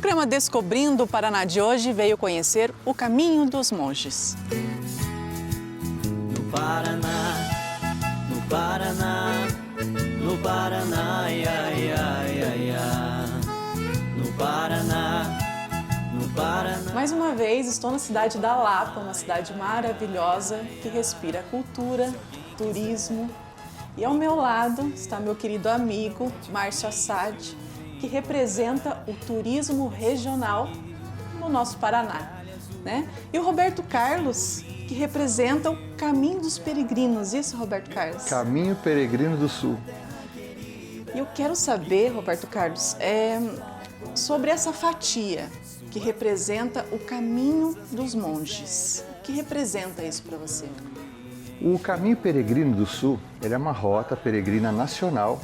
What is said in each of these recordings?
programa Descobrindo o Paraná de hoje veio conhecer o Caminho dos Monges. No Paraná, no Paraná, no Paraná, ia, ia, ia, ia. No Paraná, no Paraná. Mais uma vez estou na cidade da Lapa, uma cidade maravilhosa que respira cultura, turismo. E ao meu lado está meu querido amigo Márcio Assad, que representa o turismo regional no nosso Paraná, né? E o Roberto Carlos, que representa o Caminho dos Peregrinos. Isso, Roberto Carlos? Caminho Peregrino do Sul. E eu quero saber, Roberto Carlos, sobre essa fatia que representa o Caminho dos Monges. O que representa isso para você? O Caminho Peregrino do Sul, ele é uma rota peregrina nacional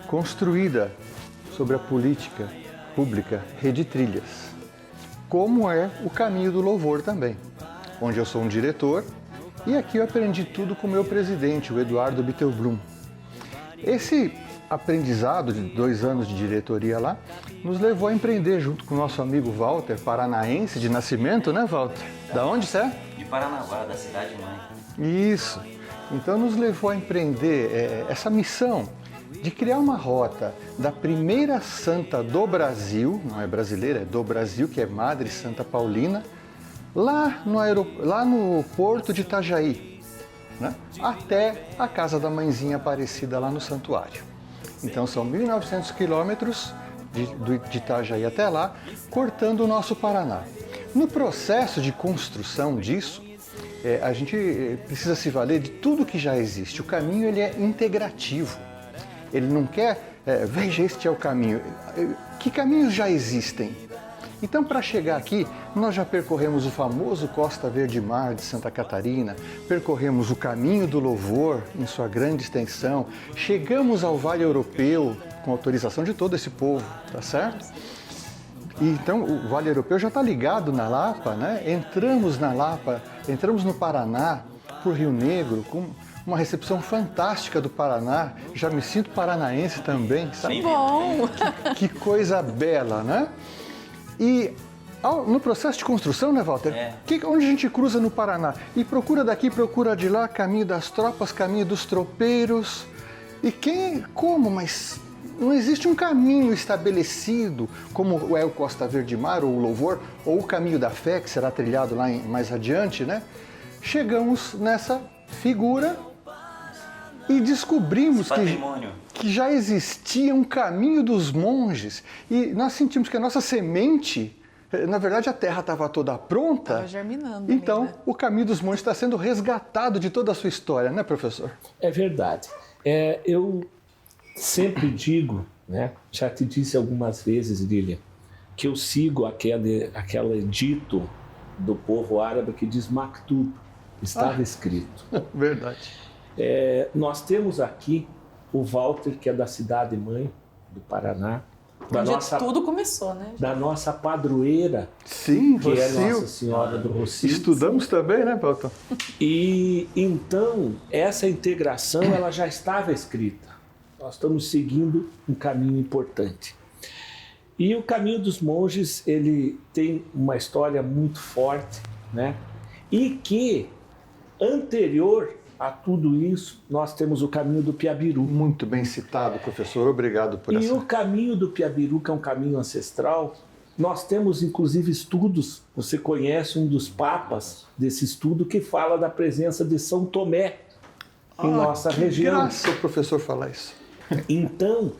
construída sobre a política pública Rede Trilhas, como é o Caminho do Louvor também, onde eu sou um diretor e aqui eu aprendi tudo com o meu presidente, o Eduardo Bittelblum. Esse aprendizado de 2 anos de diretoria lá nos levou a empreender junto com o nosso amigo Walter, paranaense de nascimento, né, Walter? Da onde você é? De Paranaguá, da cidade mãe. Isso. Então nos levou a empreender essa missão de criar uma rota da primeira santa do Brasil, não é brasileira, é do Brasil, que é Madre Santa Paulina, lá no porto de Itajaí, né? Até a casa da Mãezinha Aparecida lá no santuário. Então são 1.900 quilômetros de Itajaí até lá, cortando o nosso Paraná. No processo de construção disso, a gente precisa se valer de tudo que já existe. O caminho ele é integrativo. Ele não quer, veja, este é o caminho. Que caminhos já existem? Então, para chegar aqui, nós já percorremos o famoso Costa Verde Mar de Santa Catarina, percorremos o Caminho do Louvor em sua grande extensão, chegamos ao Vale Europeu, com autorização de todo esse povo, tá certo? E então, o Vale Europeu já está ligado na Lapa, né? Entramos na Lapa, entramos no Paraná, por Rio Negro, com uma recepção fantástica do Paraná. Já me sinto paranaense também, sabe? Bom! Que coisa bela, né? E no processo de construção, né, Walter? Onde a gente cruza no Paraná? E procura daqui, procura de lá, caminho das tropas, caminho dos tropeiros. E mas não existe um caminho estabelecido, como é o Costa Verde Mar, ou o Louvor, ou o Caminho da Fé, que será trilhado lá mais adiante, né? Chegamos nessa figura e descobrimos que já existia um Caminho dos Monges. E nós sentimos que a nossa semente, na verdade a terra estava toda pronta. Estava germinando. Então, ainda. o Caminho dos Monges está sendo resgatado de toda a sua história, né, professor? É verdade. Eu sempre digo, né, já te disse algumas vezes, Lília, que eu sigo aquele dito do povo árabe que diz maktub, estava escrito. Verdade. Nós temos aqui o Walter, que é da cidade mãe do Paraná, Onde tudo começou, né? da nossa padroeira, Sim, que é Rocio. Nossa Senhora do Rocio. Estudamos também, né, Paulo? E então essa integração ela já estava escrita. Nós estamos seguindo um caminho importante. E o Caminho dos Monges, ele tem uma história muito forte, né? E que, anterior a tudo isso, nós temos o Caminho do Piabiru. Muito bem citado, professor. Obrigado por E o Caminho do Piabiru, que é um caminho ancestral, nós temos inclusive estudos, você conhece um dos papas desse estudo que fala da presença de São Tomé em nossa região. Graça o professor falar isso. Então,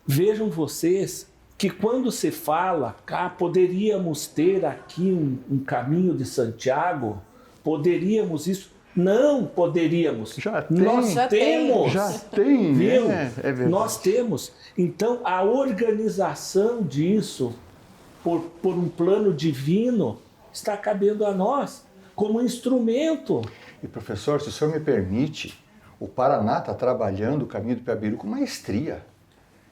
vejam vocês que quando se fala, poderíamos ter aqui um caminho de Santiago, poderíamos isso. Não poderíamos. Já tem. Nós temos. Já tem, viu? É verdade. Nós temos. Então, a organização disso, por um plano divino, está cabendo a nós, como instrumento. E professor, se o senhor me permite, o Paraná está trabalhando o Caminho do Piabiru com maestria.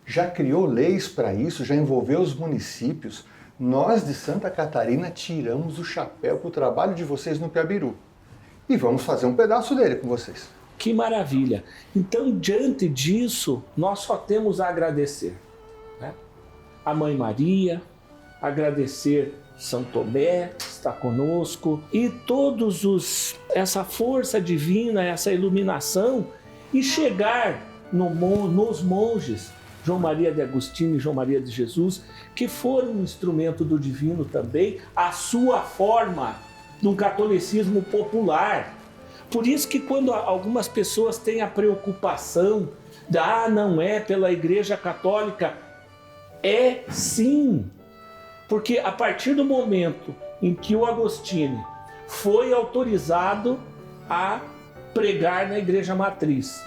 Já criou leis para isso, já envolveu os municípios. Nós de Santa Catarina tiramos o chapéu para o trabalho de vocês no Piabiru. E vamos fazer um pedaço dele com vocês. Que maravilha! Então, diante disso, nós só temos a agradecer, né? A Mãe Maria, agradecer São Tomé, que está conosco, e essa força divina, essa iluminação, e chegar nos monges, João Maria de Agostinho e João Maria de Jesus, que foram um instrumento do divino também, a sua forma de um catolicismo popular. Por isso que quando algumas pessoas têm a preocupação não é pela Igreja Católica, é sim, porque a partir do momento em que o Agostinho foi autorizado a pregar na Igreja Matriz,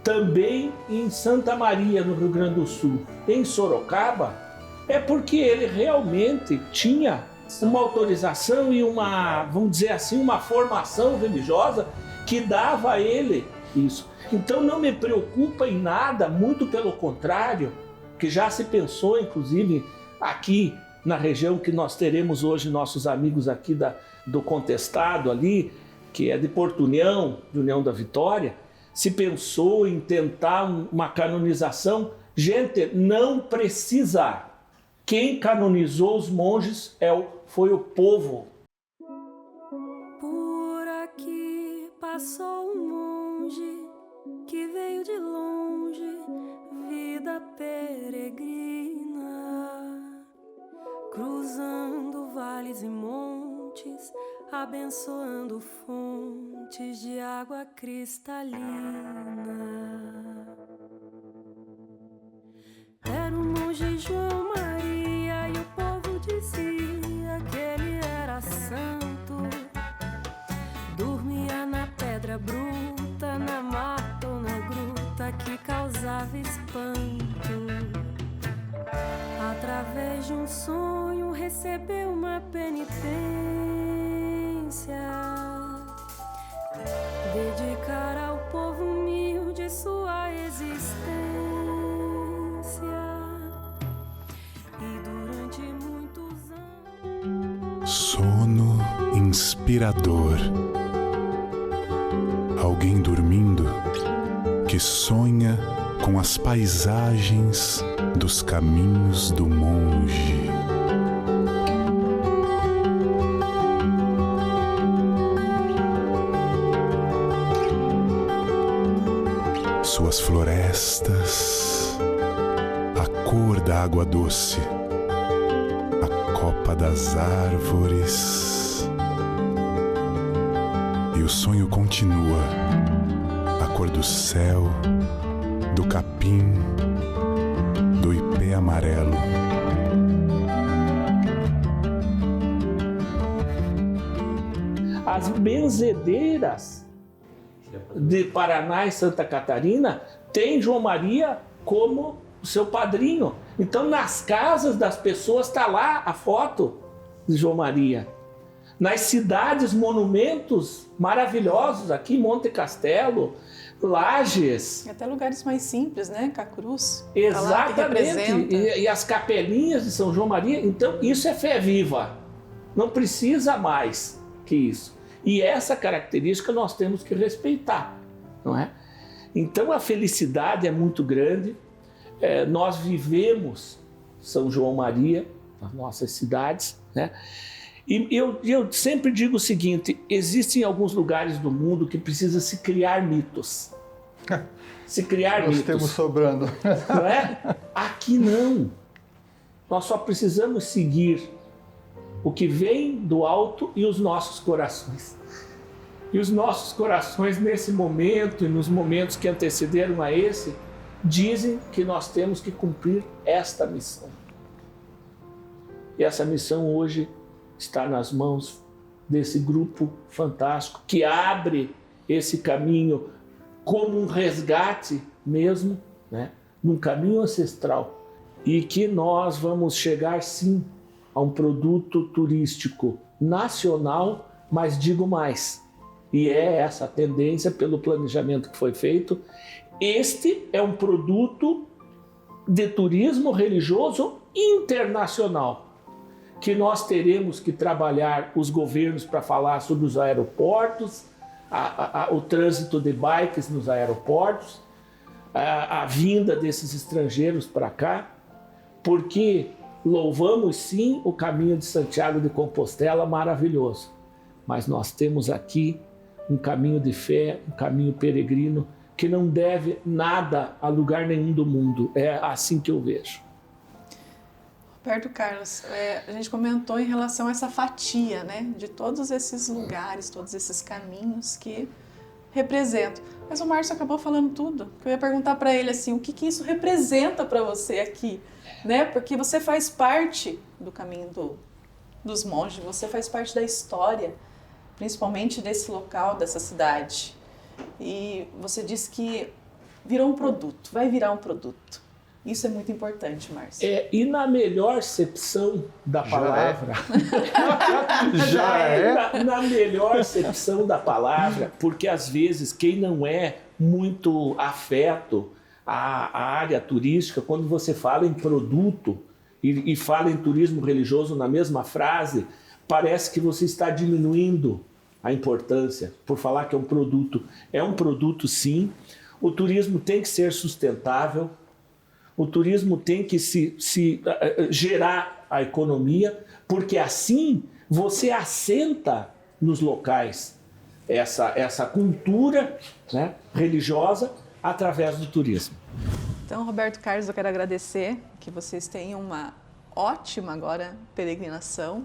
também em Santa Maria, no Rio Grande do Sul, em Sorocaba, é porque ele realmente tinha uma autorização e vamos dizer assim, uma formação religiosa que dava a ele isso. Então não me preocupa em nada, muito pelo contrário, que já se pensou, inclusive, aqui na região que nós teremos hoje nossos amigos aqui do Contestado ali, que é de Porto União, de União da Vitória, se pensou em tentar uma canonização. Gente, não precisa. Quem canonizou os monges foi o povo. Por aqui passou um monge que veio de longe, vida peregrina, cruzando vales e montes, abençoando fontes de água cristalina. Era o monge João Maria e o povo dizia que ele era santo. Dormia na pedra bruta, na mata ou na gruta que causava espanto. Através de um sonho recebeu uma penitência, dedicar ao povo humilde sua existência. E durante muitos anos, sono inspirador. Alguém dormindo que sonha com as paisagens dos caminhos do monge. Suas florestas, a cor da água doce, a copa das árvores. E o sonho continua, a cor do céu, do capim, do ipê amarelo. As benzedeiras de Paraná e Santa Catarina têm João Maria como o seu padrinho. Então, nas casas das pessoas está lá a foto de João Maria. Nas cidades, monumentos maravilhosos, aqui Monte Castelo, Lages. E até lugares mais simples, né? Cacruz. Exatamente. E as capelinhas de São João Maria. Então, isso é fé viva. Não precisa mais que isso. E essa característica nós temos que respeitar, não é? Então, a felicidade é muito grande. Nós vivemos São João Maria, nas nossas cidades, né? E eu sempre digo o seguinte: existem alguns lugares do mundo que precisa se criar mitos. Se criar Nós mitos. temos sobrando. Não é? Aqui não. Nós só precisamos seguir o que vem do alto e os nossos corações. E os nossos corações, nesse momento e nos momentos que antecederam a esse, dizem que nós temos que cumprir esta missão. E essa missão hoje está nas mãos desse grupo fantástico que abre esse caminho como um resgate mesmo, né, num caminho ancestral, e que nós vamos chegar sim a um produto turístico nacional, mas digo mais, e é essa a tendência pelo planejamento que foi feito. Este é um produto de turismo religioso internacional, que nós teremos que trabalhar os governos para falar sobre os aeroportos, o trânsito de bikes nos aeroportos, a vinda desses estrangeiros para cá, porque louvamos sim o caminho de Santiago de Compostela, maravilhoso, mas nós temos aqui um caminho de fé, um caminho peregrino, que não deve nada a lugar nenhum do mundo. É assim que eu vejo. Roberto Carlos, a gente comentou em relação a essa fatia, né, de todos esses lugares, todos esses caminhos que representam. Mas o Márcio acabou falando tudo. Eu ia perguntar para ele assim, o que isso representa para você aqui, né? Porque você faz parte do caminho dos monges, você faz parte da história, principalmente desse local, dessa cidade. E você disse que virou um produto, vai virar um produto. Isso é muito importante, Márcio. E na melhor acepção da palavra... Na melhor acepção da palavra, porque às vezes quem não é muito afeto à área turística, quando você fala em produto e fala em turismo religioso na mesma frase, parece que você está diminuindo a importância por falar que é um produto. É um produto, sim. O turismo tem que ser sustentável. O turismo tem que gerar a economia, porque assim você assenta nos locais essa cultura, né, religiosa através do turismo. Então, Roberto Carlos, eu quero agradecer que vocês tenham uma ótima agora peregrinação.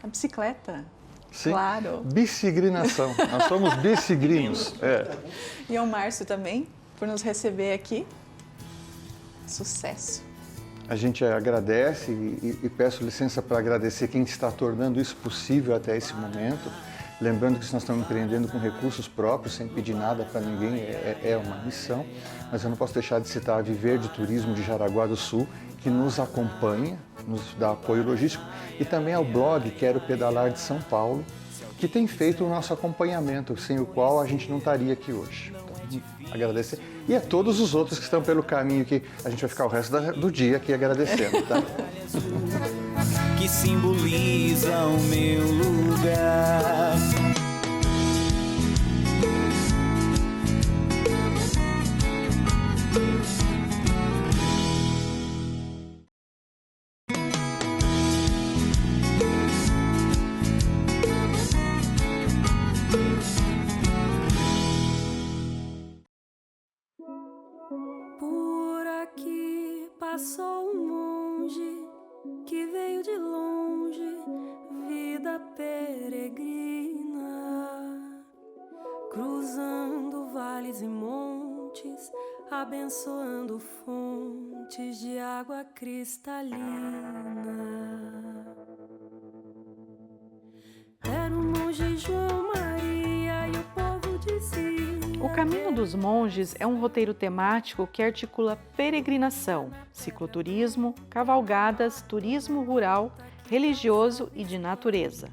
A bicicleta. Sim, claro. Bicigrinação. Nós somos bicigrinhos. E ao Márcio também, por nos receber aqui. Sucesso. A gente agradece e peço licença para agradecer quem está tornando isso possível até esse momento. Lembrando que nós estamos empreendendo com recursos próprios, sem pedir nada para ninguém, é uma missão. Mas eu não posso deixar de citar a Viver de Turismo de Jaraguá do Sul, que nos acompanha, nos dá apoio logístico, e também ao blog Quero Pedalar de São Paulo, que tem feito o nosso acompanhamento, sem o qual a gente não estaria aqui hoje. Então, agradecer. E a todos os outros que estão pelo caminho, que a gente vai ficar o resto do dia aqui agradecendo, tá? Que simboliza o meu lugar. Por aqui passou um monge que veio de longe, vida peregrina, cruzando vales e montes, abençoando fontes de água cristalina. Era o monge João Maria e o povo dizia. O Caminho dos Monges é um roteiro temático que articula peregrinação, cicloturismo, cavalgadas, turismo rural, religioso e de natureza.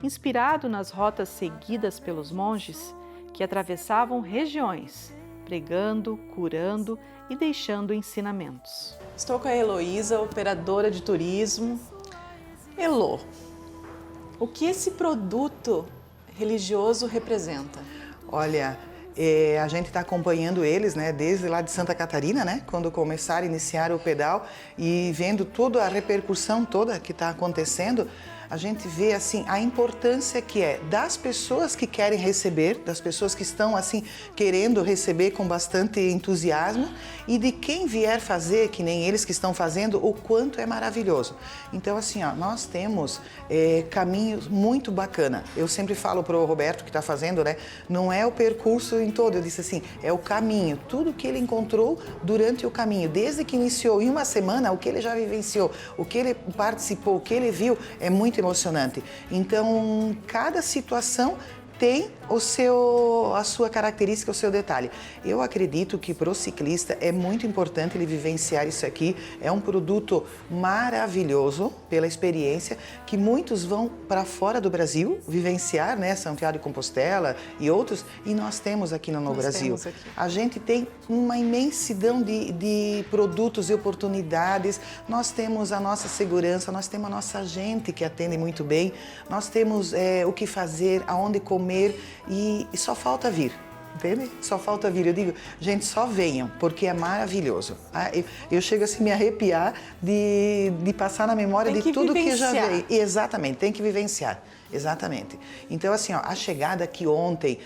Inspirado nas rotas seguidas pelos monges que atravessavam regiões, pregando, curando e deixando ensinamentos. Estou com a Heloísa, operadora de turismo. Elô, o que esse produto religioso representa? Olha, a gente está acompanhando eles, né, desde lá de Santa Catarina, né, quando começaram a iniciar o pedal e vendo toda a repercussão toda que está acontecendo, a gente vê assim a importância que é das pessoas que querem receber, das pessoas que estão assim querendo receber com bastante entusiasmo e de quem vier fazer, que nem eles que estão fazendo, o quanto é maravilhoso. Então assim, ó, nós temos caminhos muito bacana. Eu sempre falo para o Roberto que está fazendo, né, não é o percurso em todo, eu disse assim, é o caminho, tudo que ele encontrou durante o caminho, desde que iniciou em uma semana, o que ele já vivenciou, o que ele participou, o que ele viu, é muito emocionante. Então, cada situação tem a sua característica, o seu detalhe. Eu acredito que para o ciclista é muito importante ele vivenciar isso aqui. É um produto maravilhoso pela experiência que muitos vão para fora do Brasil vivenciar, né? Santiago de Compostela e outros, e nós temos aqui no Brasil. A gente tem uma imensidão de produtos e oportunidades. Nós temos a nossa segurança, nós temos a nossa gente que atende muito bem, nós temos o que fazer, aonde comer. E só falta vir. entende? Só falta vir. Eu digo, gente, só venham, porque é maravilhoso. Eu chego assim a me arrepiar de passar na memória de tudo que já veio. Exatamente, tem que vivenciar. Exatamente. Então, assim, ó, a chegada aqui ontem,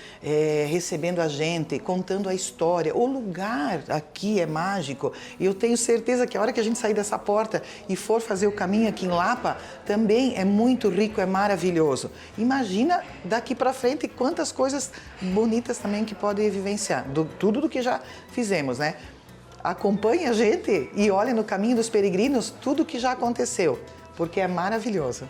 recebendo a gente, contando a história, o lugar aqui é mágico. E eu tenho certeza que a hora que a gente sair dessa porta e for fazer o caminho aqui em Lapa, também é muito rico, é maravilhoso. Imagina daqui para frente quantas coisas bonitas também que pode vivenciar. Tudo do que já fizemos, né? Acompanhe a gente e olhe no caminho dos peregrinos tudo que já aconteceu, porque é maravilhoso.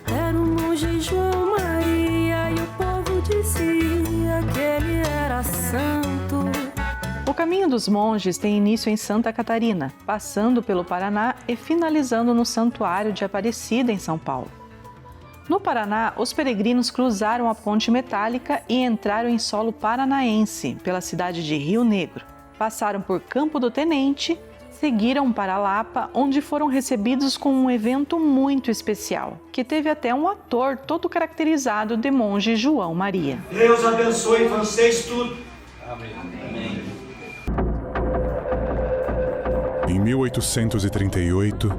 Era o monge João Maria e o povo dizia que ele era santo. O Caminho dos Monges tem início em Santa Catarina, passando pelo Paraná e finalizando no Santuário de Aparecida, em São Paulo. No Paraná, os peregrinos cruzaram a Ponte Metálica e entraram em solo paranaense, pela cidade de Rio Negro. Passaram por Campo do Tenente, seguiram para Lapa, onde foram recebidos com um evento muito especial, que teve até um ator todo caracterizado de monge João Maria. Deus abençoe vocês tudo. Amém. Em 1838,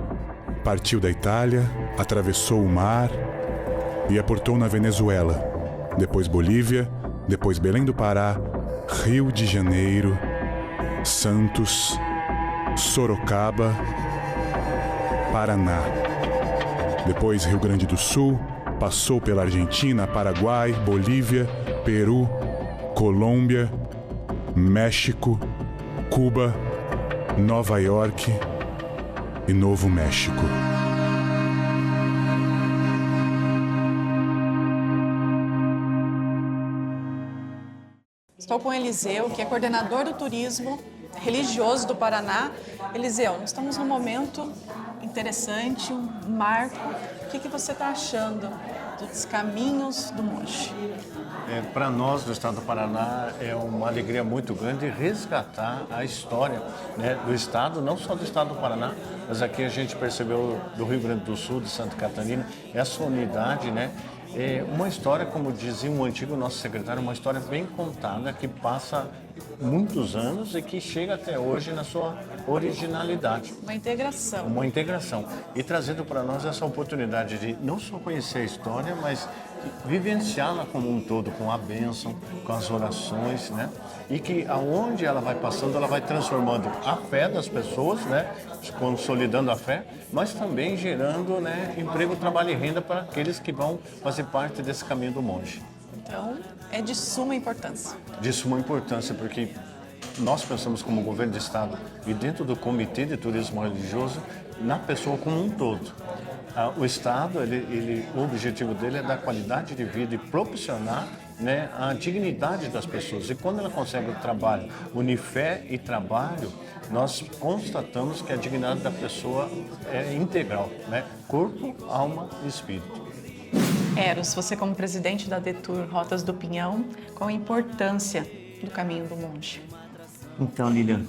partiu da Itália, atravessou o mar e aportou na Venezuela, depois Bolívia, depois Belém do Pará, Rio de Janeiro, Santos, Sorocaba, Paraná. Depois Rio Grande do Sul, passou pela Argentina, Paraguai, Bolívia, Peru, Colômbia, México, Cuba, Nova York e Novo México. Estou com o Eliseu, que é coordenador do turismo religioso do Paraná. Eliseu, nós estamos num momento interessante, um marco. O que você está achando dos caminhos do monge? Para nós do estado do Paraná é uma alegria muito grande resgatar a história, né, do estado, não só do estado do Paraná, mas aqui a gente percebeu do Rio Grande do Sul, de Santa Catarina, essa unidade, né? É uma história, como dizia um antigo nosso secretário, uma história bem contada, que passa muitos anos e que chega até hoje na sua originalidade. Uma integração. Uma integração. E trazendo para nós essa oportunidade de não só conhecer a história, mas vivenciá-la como um todo, com a bênção, com as orações, né? E que aonde ela vai passando, ela vai transformando a fé das pessoas, né? Consolidando a fé, mas também gerando, né, emprego, trabalho e renda para aqueles que vão fazer parte desse caminho do monge. Então, é de suma importância. De suma importância, porque nós pensamos como governo do estado e dentro do Comitê de Turismo Religioso, na pessoa como um todo. O estado, o objetivo dele é dar qualidade de vida e proporcionar, né, a dignidade das pessoas. E quando ela consegue o trabalho, unir fé e trabalho, nós constatamos que a dignidade da pessoa é integral, né? Corpo, alma e espírito. Eros, você como presidente da Detour Rotas do Pinhão, qual a importância do Caminho do Monge? Então, Lilian,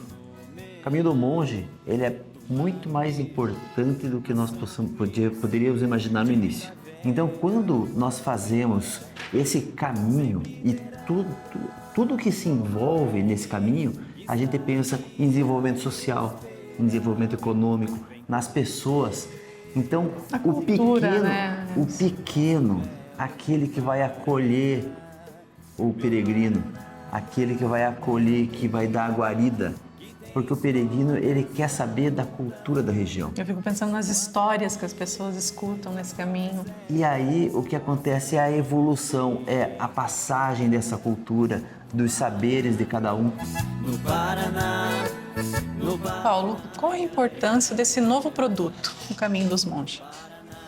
o Caminho do Monge, ele é muito mais importante do que nós poderíamos imaginar no início. Então, quando nós fazemos esse caminho e tudo que se envolve nesse caminho, a gente pensa em desenvolvimento social, em desenvolvimento econômico, nas pessoas. Então, o pequeno, aquele que vai acolher o peregrino, aquele que vai acolher, que vai dar a guarida, porque o peregrino, ele quer saber da cultura da região. Eu fico pensando nas histórias que as pessoas escutam nesse caminho. E aí, o que acontece é a evolução, é a passagem dessa cultura, dos saberes de cada um. No Paraná, Paulo, qual a importância desse novo produto, o Caminho dos Monges?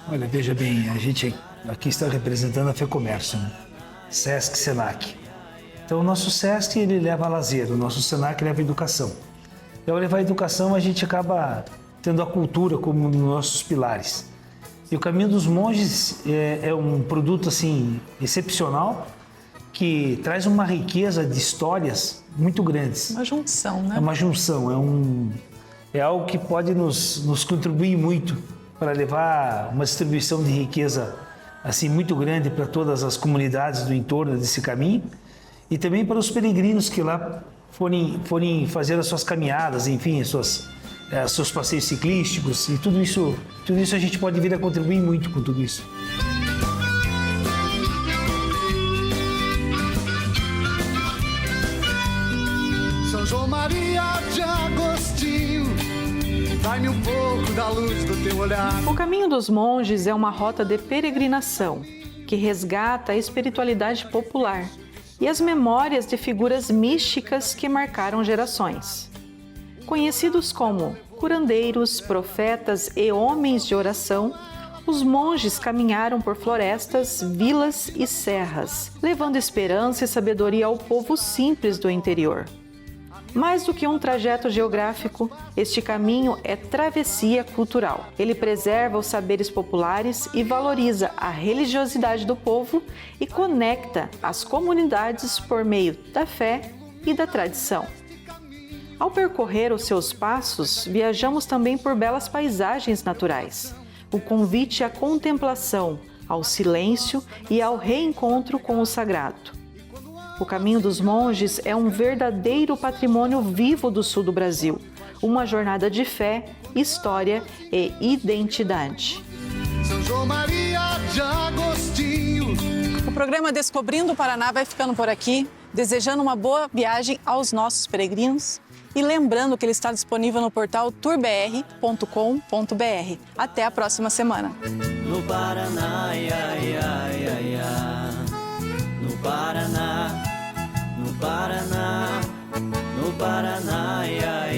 Olha, veja bem, a gente aqui está representando a FEComércio, né? Sesc, Senac. Então, o nosso Sesc, ele leva lazer, o nosso Senac leva educação. E ao levar a educação, a gente acaba tendo a cultura como um dos nossos pilares. E o Caminho dos Monges é um produto, assim, excepcional, que traz uma riqueza de histórias muito grandes. Uma junção, né? É uma junção, é algo que pode nos contribuir muito para levar uma distribuição de riqueza assim muito grande para todas as comunidades do entorno desse caminho e também para os peregrinos que lá forem fazer as suas caminhadas, enfim, seus passeios ciclísticos, e tudo isso a gente pode vir a contribuir muito com tudo isso. São João Maria de Agostinho, dai-me um pouco da luz do teu olhar. O Caminho dos Monges é uma rota de peregrinação que resgata a espiritualidade popular e as memórias de figuras místicas que marcaram gerações. Conhecidos como curandeiros, profetas e homens de oração, os monges caminharam por florestas, vilas e serras, levando esperança e sabedoria ao povo simples do interior. Mais do que um trajeto geográfico, este caminho é travessia cultural. Ele preserva os saberes populares e valoriza a religiosidade do povo e conecta as comunidades por meio da fé e da tradição. Ao percorrer os seus passos, viajamos também por belas paisagens naturais. O convite à contemplação, ao silêncio e ao reencontro com o sagrado. O Caminho dos Monges é um verdadeiro patrimônio vivo do sul do Brasil, uma jornada de fé, história e identidade. São João Maria de Agostinho. O programa Descobrindo o Paraná vai ficando por aqui, desejando uma boa viagem aos nossos peregrinos e lembrando que ele está disponível no portal tourbr.com.br. Até a próxima semana. No Paraná, ia, ia, ia, ia. No Paraná, no Paraná, no Paraná, ia, ia.